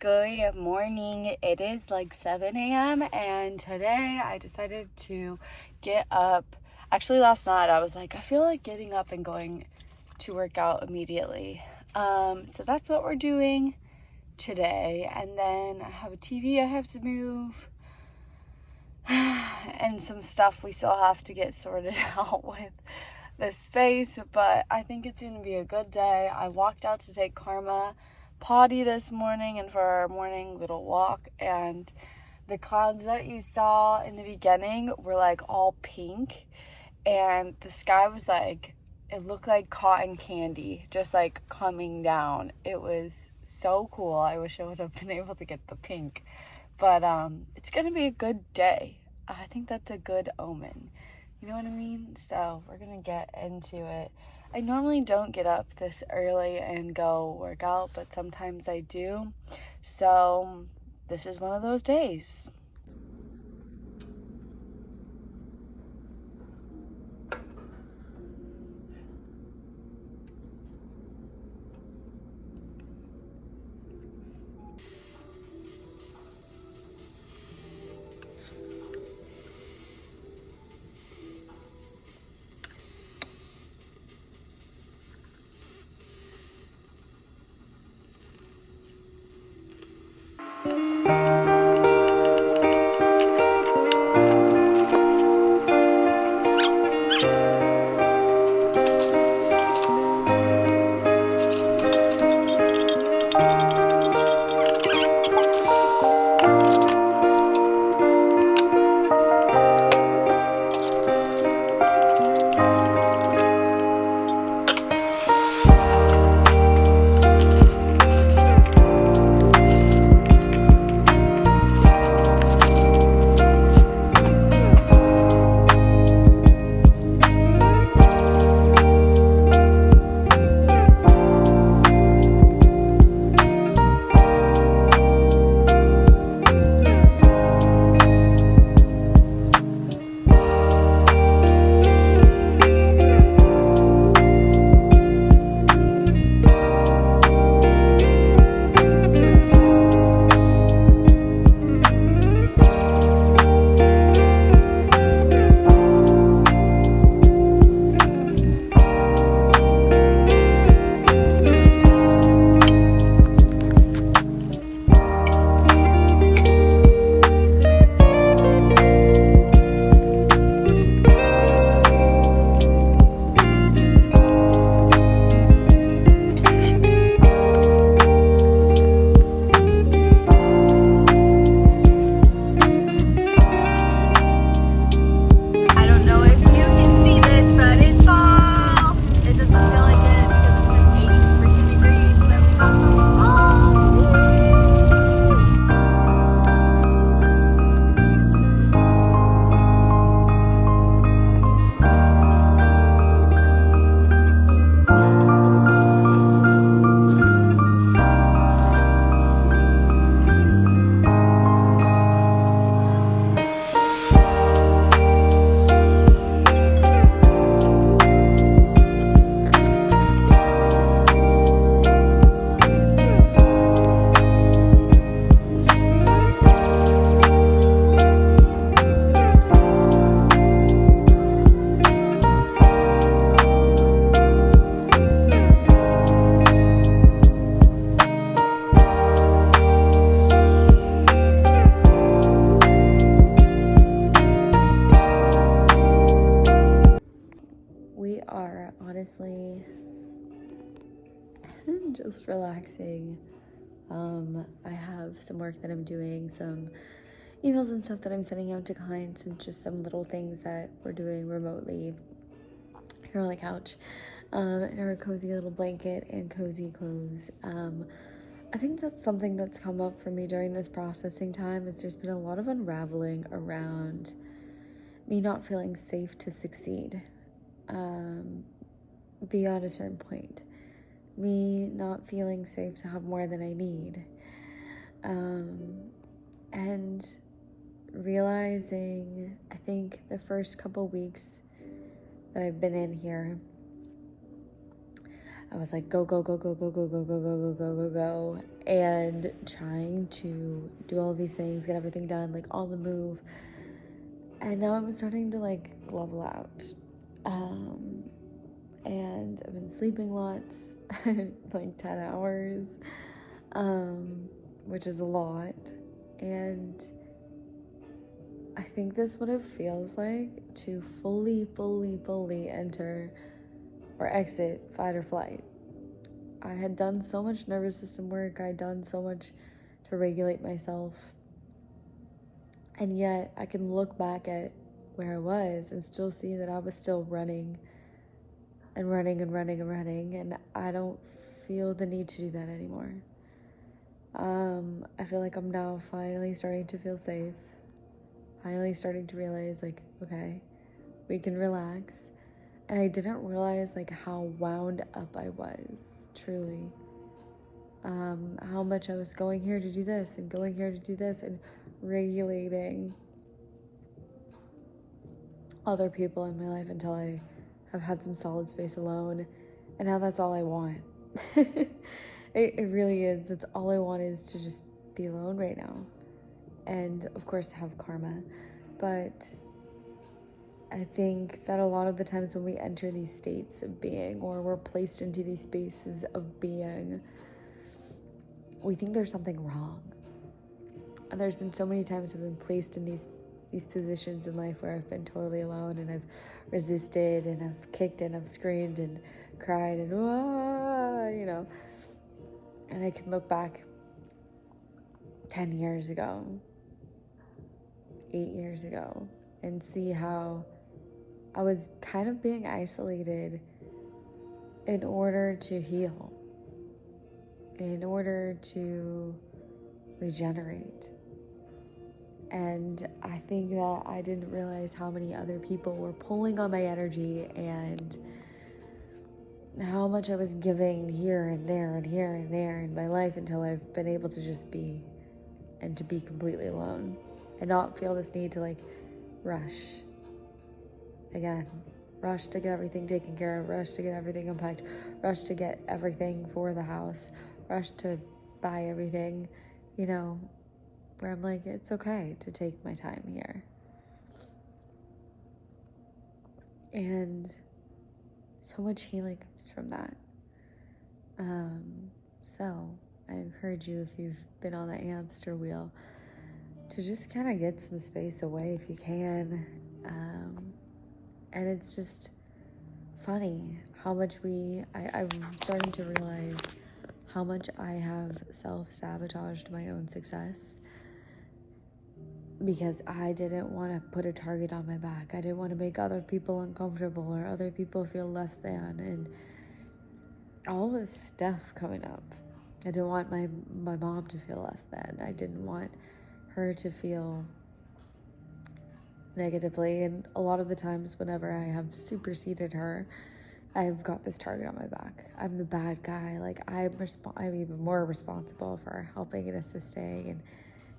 Good morning. It is like 7 a.m. and today I decided to get up. Actually, last night I was like, I feel like getting up and going to work out immediately. So that's what we're doing today. And then I have a TV I have to move and some stuff we still have to get sorted out with the space, but I think it's going to be a good day. I walked out to take Karma potty this morning and for our morning little walk, and the clouds that you saw in the beginning were like all pink, and the sky was like, it looked like cotton candy just like coming down. It was so cool. I wish I would have been able to get the pink, but it's gonna be a good day. I think that's a good omen, you know what I mean? So we're gonna get into it. I normally don't get up this early and go work out, but sometimes I do. So this is one of those days. just relaxing. I have some work that I'm doing, some emails and stuff that I'm sending out to clients, and just some little things that we're doing remotely here on the couch, in our cozy little blanket and cozy clothes. I think that's something that's come up for me during this processing time, is there's been a lot of unraveling around me not feeling safe to succeed, beyond a certain point. Me not feeling safe to have more than I need. And realizing, I think the first couple weeks that I've been in here, I was like, go, go, go, go, go, go, go, go, go, go, go, go, go, and trying to do all these things, get everything done, like on the move. And now I'm starting to like level out. And I've been sleeping lots, like 10 hours, which is a lot. And I think this is what it feels like to fully enter or exit fight or flight. I had done so much nervous system work. I had done so much to regulate myself. And yet I can look back at where I was and still see that I was still running. And I don't feel the need to do that anymore. I feel like I'm now finally starting to feel safe, finally starting to realize, like, okay, we can relax. And I didn't realize like how wound up I was, truly. How much I was going here to do this and going here to do this and regulating other people in my life until I have had some solid space alone, and now that's all I want. It really is. That's all I want, is to just be alone right now, and of course have karma. But I think that a lot of the times when we enter these states of being, or we're placed into these spaces of being, we think there's something wrong. And there's been so many times I've been placed in these positions in life where I've been totally alone, and I've resisted, and I've kicked, and I've screamed and cried and and I can look back 10 years ago, 8 years ago, and see how I was kind of being isolated in order to heal, in order to regenerate. And I think that I didn't realize how many other people were pulling on my energy, and how much I was giving here and there and here and there in my life, until I've been able to just be, and to be completely alone, and not feel this need to like rush again, rush to get everything taken care of, rush to get everything unpacked, rush to get everything for the house, rush to buy everything, where I'm like, it's okay to take my time here. And so much healing comes from that. So I encourage you, if you've been on the hamster wheel, to just kind of get some space away if you can. And it's just funny how much I'm starting to realize how much I have self-sabotaged my own success, because I didn't want to put a target on my back. I didn't want to make other people uncomfortable or other people feel less than, and all this stuff coming up. I didn't want my mom to feel less than. I didn't want her to feel negatively, and a lot of the times whenever I have superseded her, I've got this target on my back. I'm the bad guy. Like, I'm even more responsible for helping and assisting and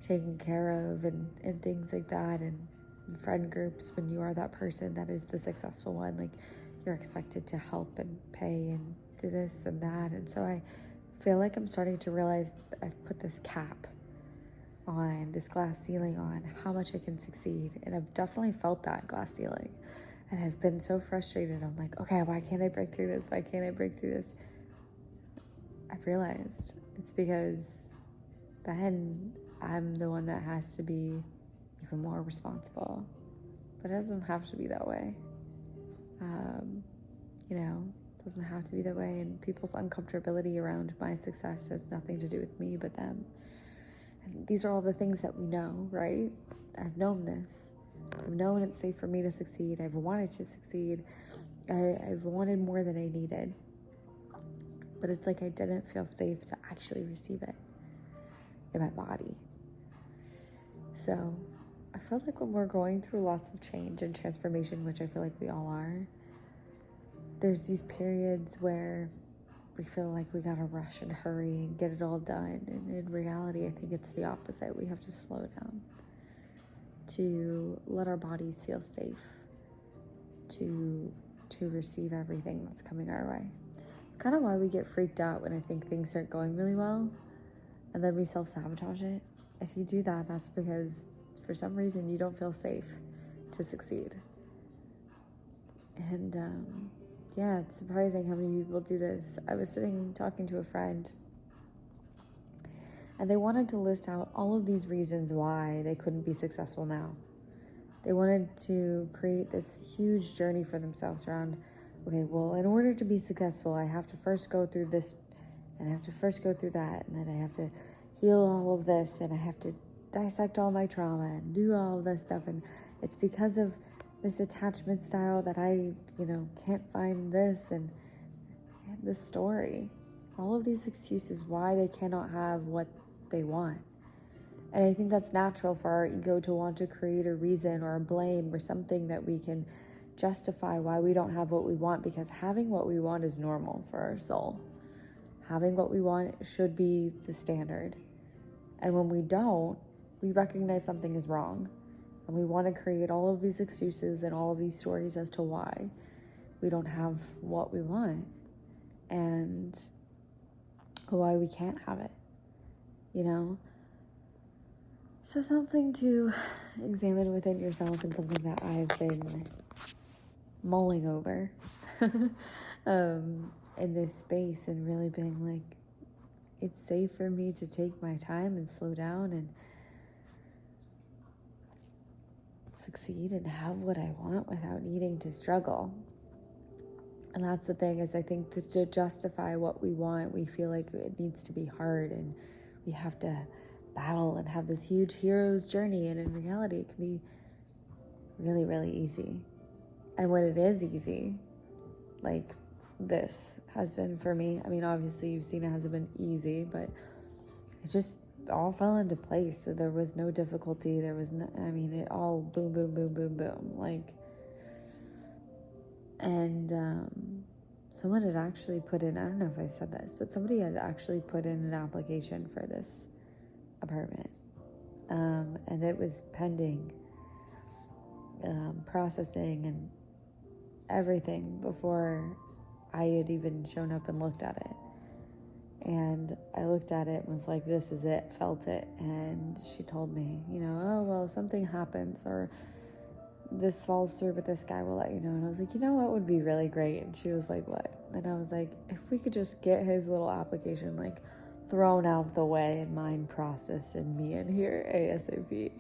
taken care of, and things like that. And in friend groups, when you are that person that is the successful one, like, you're expected to help and pay and do this and that. And so I feel like I'm starting to realize that I've put this cap on, this glass ceiling on how much I can succeed. And I've definitely felt that glass ceiling, and I've been so frustrated. I'm like, okay, why can't I break through this? Why can't I break through this? I've realized it's because then I'm the one that has to be even more responsible. But it doesn't have to be that way. It doesn't have to be that way, and people's uncomfortability around my success has nothing to do with me but them. And these are all the things that we know, right? I've known this. I've known it's safe for me to succeed. I've wanted to succeed. I've wanted more than I needed. But it's like I didn't feel safe to actually receive it in my body. So I feel like when we're going through lots of change and transformation, which I feel like we all are, there's these periods where we feel like we gotta rush and hurry and get it all done. And in reality, I think it's the opposite. We have to slow down to let our bodies feel safe, to receive everything that's coming our way. Kind of why we get freaked out when I think things start going really well, and then we self-sabotage it. If you do that, that's because for some reason you don't feel safe to succeed. And yeah, it's surprising how many people do this. I was talking to a friend, and they wanted to list out all of these reasons why they couldn't be successful now. They wanted to create this huge journey for themselves around, okay, well, in order to be successful, I have to first go through this, and I have to first go through that, and then I have to heal all of this, and I have to dissect all my trauma and do all of this stuff. And it's because of this attachment style that I, can't find this and this story. All of these excuses why they cannot have what they want. And I think that's natural for our ego to want to create a reason or a blame or something that we can justify why we don't have what we want, because having what we want is normal for our soul. Having what we want should be the standard. And when we don't, we recognize something is wrong. And we want to create all of these excuses and all of these stories as to why we don't have what we want and why we can't have it, So something to examine within yourself, and something that I've been mulling over in this space, and really being like, it's safe for me to take my time and slow down and succeed and have what I want without needing to struggle. And that's the thing, is I think that to justify what we want, we feel like it needs to be hard and we have to battle and have this huge hero's journey. And in reality, it can be really, really easy. And when it is easy, like this has been for me, I mean, obviously you've seen it hasn't been easy, but it just all fell into place. So there was no difficulty. There was no, it all boom, boom, boom, boom, boom. And someone had actually put in, I don't know if I said this, but somebody had actually put in an application for this apartment. And it was pending processing and everything before I had even shown up and looked at it. And I looked at it and was like, this is it, felt it. And she told me, oh, well, if something happens or this falls through, but this guy will let you know. And I was like, what would be really great? And she was like, what? And I was like, if we could just get his little application, thrown out the way and mine processed and me in here ASAP.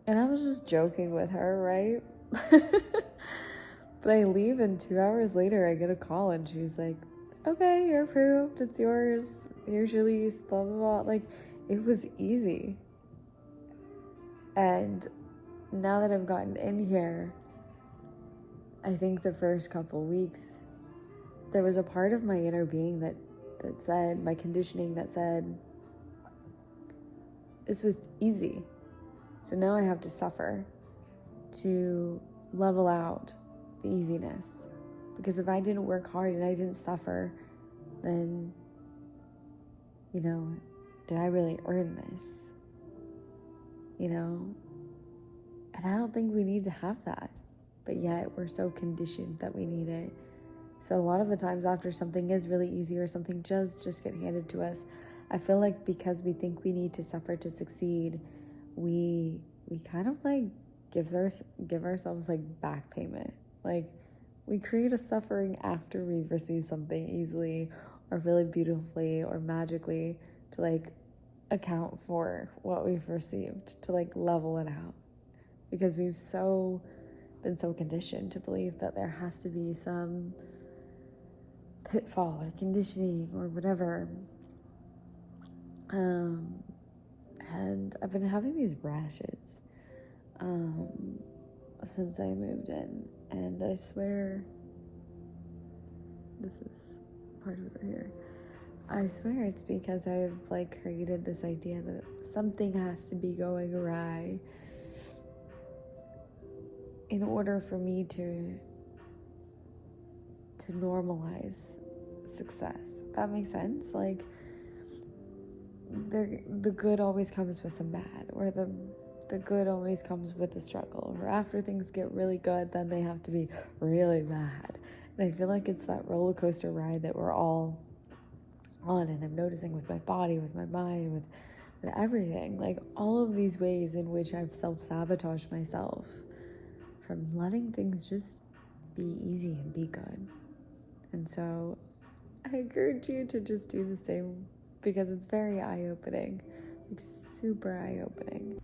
And I was just joking with her, right? But I leave, and 2 hours later I get a call, and she's like, okay, you're approved, it's yours, here's your lease, blah, blah, blah. It was easy. And now that I've gotten in here, I think the first couple weeks, there was a part of my inner being that said, my conditioning that said, this was easy. So now I have to suffer to level out the easiness. Because if I didn't work hard and I didn't suffer, then, did I really earn this? And I don't think we need to have that. But yet we're so conditioned that we need it. So a lot of the times after something is really easy or something does just get handed to us, I feel like because we think we need to suffer to succeed, we kind of give ourselves back payment. We create a suffering after we've received something easily or really beautifully or magically to account for what we've received, to level it out. Because we've been so conditioned to believe that there has to be some pitfall or conditioning or whatever. And I've been having these rashes since I moved in, and I swear this is part of it here. I swear it's because I've like created this idea that something has to be going awry in order for me to normalize success. That makes sense? Like the good always comes with some bad, or the good always comes with the struggle, or after things get really good, then they have to be really bad. And I feel like it's that roller coaster ride that we're all on, and I'm noticing with my body, with my mind, with everything, like all of these ways in which I've self-sabotaged myself from letting things just be easy and be good. And so I encourage you to just do the same, because it's very eye-opening, like super eye-opening.